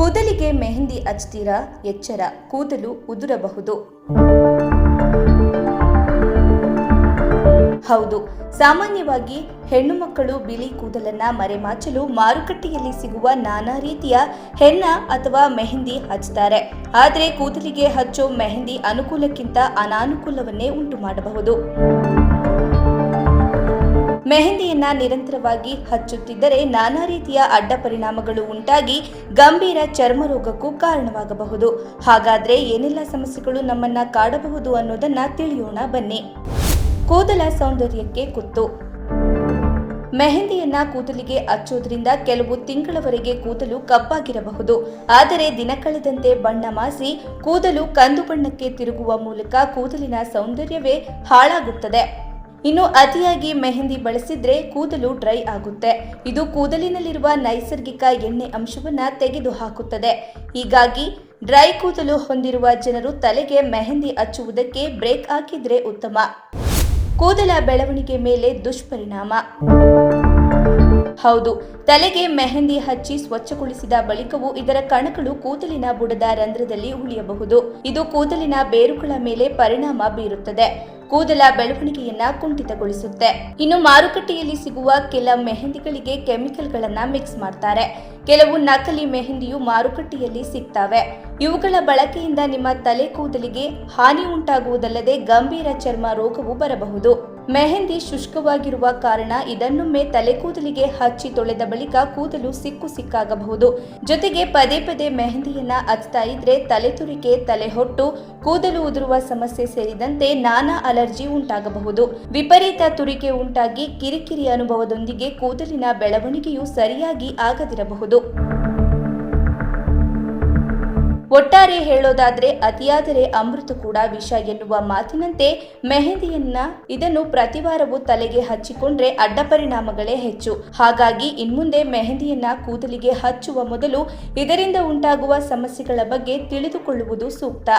ಕೂದಲಿಗೆ ಮೆಹಂದಿ ಹಚ್ತೀರಾ? ಎಚ್ಚರ, ಕೂದಲು ಉದುರಬಹುದು. ಹೌದು, ಸಾಮಾನ್ಯವಾಗಿ ಹೆಣ್ಣು ಮಕ್ಕಳು ಬಿಳಿ ಕೂದಲನ್ನ ಮರೆಮಾಚಲು ಮಾರುಕಟ್ಟೆಯಲ್ಲಿ ಸಿಗುವ ನಾನಾ ರೀತಿಯ ಹೆನ್ನ ಅಥವಾ ಮೆಹಂದಿ ಹಚ್ತಾರೆ. ಆದರೆ ಕೂದಲಿಗೆ ಹಚ್ಚೋ ಮೆಹಂದಿ ಅನುಕೂಲಕ್ಕಿಂತ ಅನಾನುಕೂಲವನ್ನೇ ಉಂಟು ಮಾಡಬಹುದು. ಮೆಹಂದಿಯನ್ನ ನಿರಂತರವಾಗಿ ಹಚ್ಚುತ್ತಿದ್ದರೆ ನಾನಾ ರೀತಿಯ ಅಡ್ಡ ಪರಿಣಾಮಗಳು ಉಂಟಾಗಿ ಗಂಭೀರ ಚರ್ಮ ರೋಗಕ್ಕೂ ಕಾರಣವಾಗಬಹುದು. ಹಾಗಾದ್ರೆ ಏನೆಲ್ಲ ಸಮಸ್ಯೆಗಳು ನಮ್ಮನ್ನ ಕಾಡಬಹುದು ಅನ್ನೋದನ್ನ ತಿಳಿಯೋಣ ಬನ್ನಿ. ಕೂದಲ ಸೌಂದರ್ಯಕ್ಕೆ ಕುತ್ತು. ಮೆಹಂದಿಯನ್ನ ಕೂದಲಿಗೆ ಹಚ್ಚೋದ್ರಿಂದ ಕೆಲವು ತಿಂಗಳವರೆಗೆ ಕೂದಲು ಕಪ್ಪಾಗಿರಬಹುದು. ಆದರೆ ದಿನ ಕಳೆದಂತೆ ಬಣ್ಣ ಮಾಸಿ ಕೂದಲು ಕಂದು ಬಣ್ಣಕ್ಕೆ ತಿರುಗುವ ಮೂಲಕ ಕೂದಲಿನ ಸೌಂದರ್ಯವೇ ಹಾಳಾಗುತ್ತದೆ. ಇನ್ನು ಅತಿಯಾಗಿ ಮೆಹಂದಿ ಬಳಸಿದ್ರೆ ಕೂದಲು ಡ್ರೈ ಆಗುತ್ತೆ. ಇದು ಕೂದಲಿನಲ್ಲಿರುವ ನೈಸರ್ಗಿಕ ಎಣ್ಣೆ ಅಂಶವನ್ನ ತೆಗೆದು ಹಾಕುತ್ತದೆ. ಹೀಗಾಗಿ ಡ್ರೈ ಕೂದಲು ಹೊಂದಿರುವ ಜನರು ತಲೆಗೆ ಮೆಹಂದಿ ಹಚ್ಚುವುದಕ್ಕೆ ಬ್ರೇಕ್ ಹಾಕಿದ್ರೆ ಉತ್ತಮ. ಕೂದಲ ಬೆಳವಣಿಗೆ ಮೇಲೆ ದುಷ್ಪರಿಣಾಮ. ಹೌದು, ತಲೆಗೆ ಮೆಹಂದಿ ಹಚ್ಚಿ ಸ್ವಚ್ಛಗೊಳಿಸಿದ ಬಳಿಕವೂ ಇದರ ಕಣಗಳು ಕೂದಲಿನ ಬುಡದ ರಂಧ್ರದಲ್ಲಿ ಉಳಿಯಬಹುದು. ಇದು ಕೂದಲಿನ ಬೇರುಗಳ ಮೇಲೆ ಪರಿಣಾಮ ಬೀರುತ್ತದೆ. ಕೂದಲ ಬೆಳವಣಿಗೆಯನ್ನ ಕುಂಠಿತಗೊಳಿಸುತ್ತೆ. ಇನ್ನು ಮಾರುಕಟ್ಟೆಯಲ್ಲಿ ಸಿಗುವ ಕೆಲ ಮೆಹಂದಿಗಳಿಗೆ ಕೆಮಿಕಲ್ಗಳನ್ನ ಮಿಕ್ಸ್ ಮಾಡ್ತಾರೆ. ಕೆಲವು ನಕಲಿ ಮೆಹಂದಿಯು ಮಾರುಕಟ್ಟೆಯಲ್ಲಿ ಸಿಗ್ತವೆ. ಇವುಗಳ ಬಳಕೆಯಿಂದ ನಿಮ್ಮ ತಲೆ ಕೂದಲಿಗೆ ಹಾನಿ ಉಂಟಾಗುವುದಲ್ಲದೆ ಗಂಭೀರ ಚರ್ಮ ರೋಗವು ಬರಬಹುದು. ಮೆಹಂದಿ ಶುಷ್ಕವಾಗಿರುವ ಕಾರಣ ಇದನ್ನೊಮ್ಮೆ ತಲೆ ಕೂದಲಿಗೆ ಹಚ್ಚಿ ತೊಳೆದ ಬಳಿಕ ಕೂದಲು ಸಿಕ್ಕಾಗಬಹುದು. ಜೊತೆಗೆ ಪದೇ ಪದೇ ಮೆಹಂದಿಯನ್ನ ಹಚ್ತಾ ಇದ್ರೆ ತಲೆ ತುರಿಕೆ, ತಲೆ ಹೊಟ್ಟು, ಕೂದಲು ಉದುರುವ ಸಮಸ್ಯೆ ಸೇರಿದಂತೆ ನಾನಾ ಅಲರ್ಜಿ ಉಂಟಾಗಬಹುದು. ವಿಪರೀತ ತುರಿಕೆ ಉಂಟಾಗಿ ಕಿರಿಕಿರಿ ಅನುಭವದೊಂದಿಗೆ ಕೂದಲಿನ ಬೆಳವಣಿಗೆಯು ಸರಿಯಾಗಿ ಆಗದಿರಬಹುದು. ಒಟ್ಟಾರೆ ಹೇಳೋದಾದ್ರೆ ಅತಿಯಾದರೆ ಅಮೃತ ಕೂಡ ವಿಷ ಎನ್ನುವ ಮಾತಿನಂತೆ ಇದನ್ನು ಪ್ರತಿವಾರವೂ ತಲೆಗೆ ಹಚ್ಚಿಕೊಂಡ್ರೆ ಅಡ್ಡ ಪರಿಣಾಮಗಳೇ ಹೆಚ್ಚು. ಹಾಗಾಗಿ ಇನ್ಮುಂದೆ ಮೆಹಂದಿಯನ್ನ ಕೂದಲಿಗೆ ಹಚ್ಚುವ ಮೊದಲು ಇದರಿಂದ ಉಂಟಾಗುವ ಸಮಸ್ಯೆಗಳ ಬಗ್ಗೆ ತಿಳಿದುಕೊಳ್ಳುವುದು ಸೂಕ್ತ.